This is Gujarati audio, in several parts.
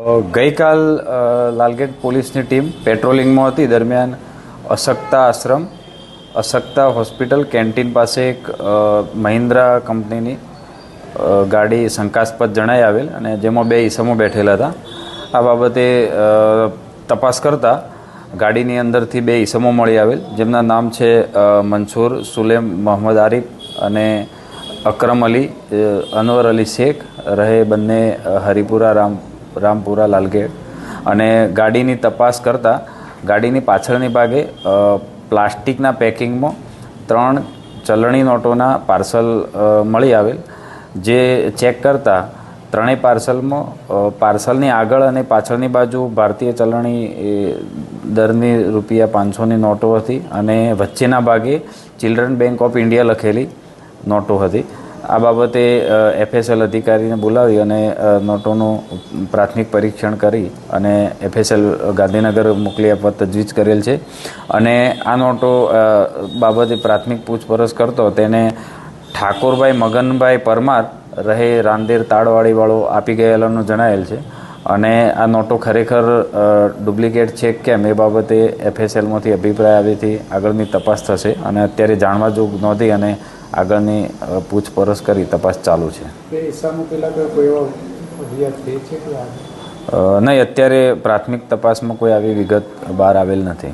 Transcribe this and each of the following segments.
ગઈકાલ લાલગેટ પોલીસની ટીમ પેટ્રોલિંગમાં હતી દરમિયાન અશક્તા આશ્રમ, અશક્તા હોસ્પિટલ કેન્ટીન પાસે એક મહિન્દ્રા કંપનીની ગાડી શંકાસ્પદ જણાઈ આવેલ અને જેમાં બે ઈસમો બેઠેલા હતા. આ બાબતે તપાસ કરતા ગાડીની અંદરથી બે ઈસમો મળી આવેલ, જેમના નામ છે મંસૂર સુલેમ મોહમ્મદ આરિફ અને અકરમ અલી અનવર અલી શેખ, રહે બંને હરિપુરા રામપુરા લાલગેટ. અને ગાડીની તપાસ કરતાં ગાડીની પાછળની ભાગે પ્લાસ્ટિકના પેકિંગમાં 3 ચલણી નોટોના પાર્સલ મળી આવેલ, જે ચેક કરતાં ત્રણેય પાર્સલની આગળ અને પાછળની બાજુ ભારતીય ચલણી દરની ₹500ની નોટો હતી અને વચ્ચેના ભાગે ચિલ્ડ્રન બેંક ઓફ ઇન્ડિયા લખેલી નોટો હતી. આ બાબતે FSL અધિકારીને બોલાવી અને નોટોનું પ્રાથમિક પરીક્ષણ કરી અને FSL ગાંધીનગર મોકલી આપવા તજવીજ કરેલ છે. અને આ નોટો બાબતે પ્રાથમિક પૂછપરછ કરતો તેને ઠાકોરભાઈ મગનભાઈ પરમાર, રહે રાંદેર તાળવાડીવાળો આપી ગયેલાનું જણાયેલ છે. અને આ નોટો ખરેખર ડુપ્લિકેટ છે કેમ એ બાબતે FSLમાંથી અભિપ્રાય આવ્યાથી આગળની તપાસ થશે અને અત્યારે જાણવા જોગ નોંધી અને આગળની પૂછપરછ કરી તપાસ ચાલુ છે. નહીં, અત્યારે પ્રાથમિક તપાસમાં કોઈ આવી વિગત બહાર આવેલ નથી.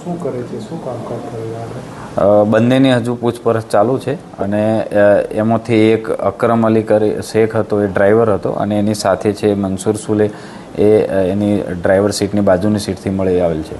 શું કરે છે, શું કામકાજ કરે? બંનેની હજુ પૂછપરછ ચાલુ છે અને એમાંથી એક અકરમ અલી શેખ હતો, એ ડ્રાઈવર હતો અને એની સાથે છે મંસૂર સુલે, એ એની ડ્રાઈવર સીટની બાજુની સીટથી મળી આવેલ છે.